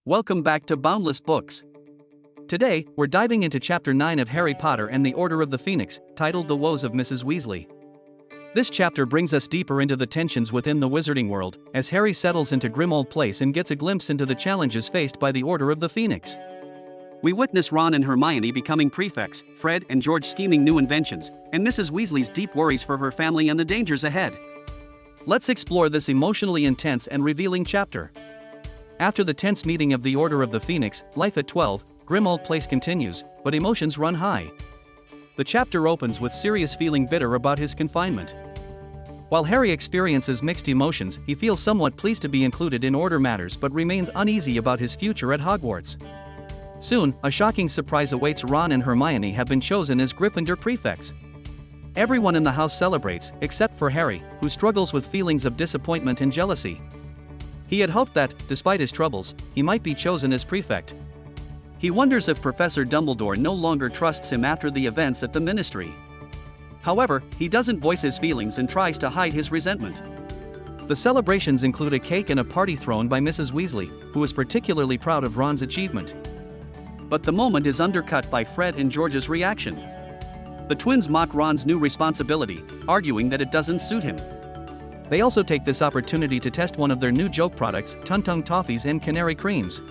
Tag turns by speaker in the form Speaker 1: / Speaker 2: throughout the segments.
Speaker 1: Welcome back to Boundless Books. Today, we're diving into Chapter 9 of Harry Potter and the Order of the Phoenix, titled The Woes of Mrs. Weasley. This chapter brings us deeper into the tensions within the wizarding world, as Harry settles into Grimmauld Place and gets a glimpse into the challenges faced by the Order of the Phoenix. We witness Ron and Hermione becoming prefects, Fred and George scheming new inventions, and Mrs. Weasley's deep worries for her family and the dangers ahead. Let's explore this emotionally intense and revealing chapter. After the tense meeting of the Order of the Phoenix, life at 12, Grimmauld Place continues, but emotions run high. The chapter opens with Sirius feeling bitter about his confinement. While Harry experiences mixed emotions, he feels somewhat pleased to be included in Order matters but remains uneasy about his future at Hogwarts. Soon, a shocking surprise awaits. Ron and Hermione have been chosen as Gryffindor prefects. Everyone in the house celebrates, except for Harry, who struggles with feelings of disappointment and jealousy. He had hoped that, despite his troubles, he might be chosen as prefect. He wonders if Professor Dumbledore no longer trusts him after the events at the Ministry. However, he doesn't voice his feelings and tries to hide his resentment. The celebrations include a cake and a party thrown by Mrs. Weasley, who is particularly proud of Ron's achievement. But the moment is undercut by Fred and George's reaction. The twins mock Ron's new responsibility, arguing that it doesn't suit him. They also take this opportunity to test one of their new joke products, Tung Toffees and Canary Creams.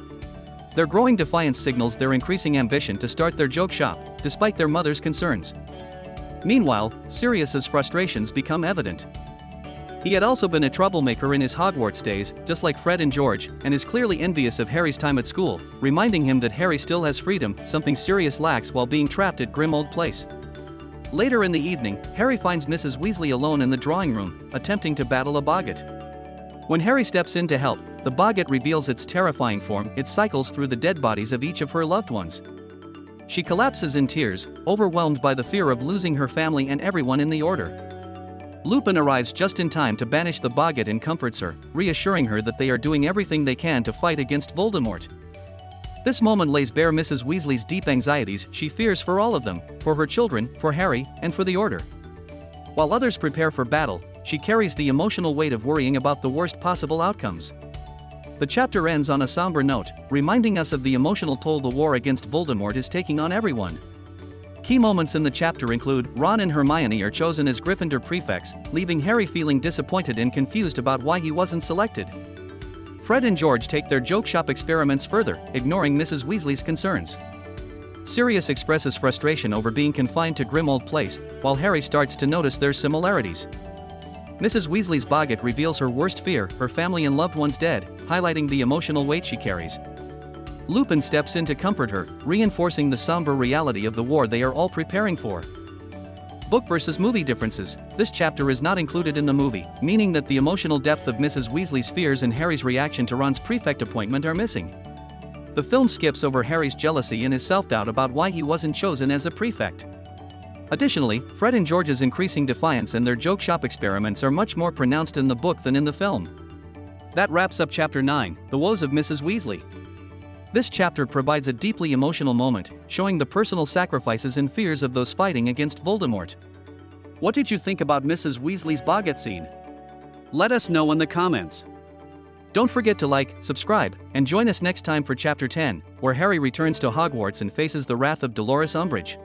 Speaker 1: Their growing defiance signals their increasing ambition to start their joke shop, despite their mother's concerns. Meanwhile, Sirius's frustrations become evident. He had also been a troublemaker in his Hogwarts days, just like Fred and George, and is clearly envious of Harry's time at school, reminding him that Harry still has freedom, something Sirius lacks while being trapped at Grimmauld Place. Later in the evening, Harry finds Mrs. Weasley alone in the drawing room, attempting to battle a Boggart. When Harry steps in to help, the Boggart reveals its terrifying form. It cycles through the dead bodies of each of her loved ones. She collapses in tears, overwhelmed by the fear of losing her family and everyone in the Order. Lupin arrives just in time to banish the Boggart and comforts her, reassuring her that they are doing everything they can to fight against Voldemort. This moment lays bare Mrs. Weasley's deep anxieties. She fears for all of them, for her children, for Harry, and for the Order. While others prepare for battle, she carries the emotional weight of worrying about the worst possible outcomes. The chapter ends on a somber note, reminding us of the emotional toll the war against Voldemort is taking on everyone. Key moments in the chapter include Ron and Hermione are chosen as Gryffindor prefects, leaving Harry feeling disappointed and confused about why he wasn't selected. Fred and George take their joke shop experiments further, ignoring Mrs. Weasley's concerns. Sirius expresses frustration over being confined to Grimmauld Place, while Harry starts to notice their similarities. Mrs. Weasley's Boggart reveals her worst fear, her family and loved ones dead, highlighting the emotional weight she carries. Lupin steps in to comfort her, reinforcing the somber reality of the war they are all preparing for. Book versus movie differences. This chapter is not included in the movie, meaning that the emotional depth of Mrs. Weasley's fears and Harry's reaction to Ron's prefect appointment are missing. The film skips over Harry's jealousy and his self-doubt about why he wasn't chosen as a prefect. Additionally, Fred and George's increasing defiance and their joke shop experiments are much more pronounced in the book than in the film. That wraps up Chapter 9, The Woes of Mrs. Weasley. This chapter provides a deeply emotional moment, showing the personal sacrifices and fears of those fighting against Voldemort. What did you think about Mrs. Weasley's Boggart scene? Let us know in the comments. Don't forget to like, subscribe, and join us next time for Chapter 10, where Harry returns to Hogwarts and faces the wrath of Dolores Umbridge.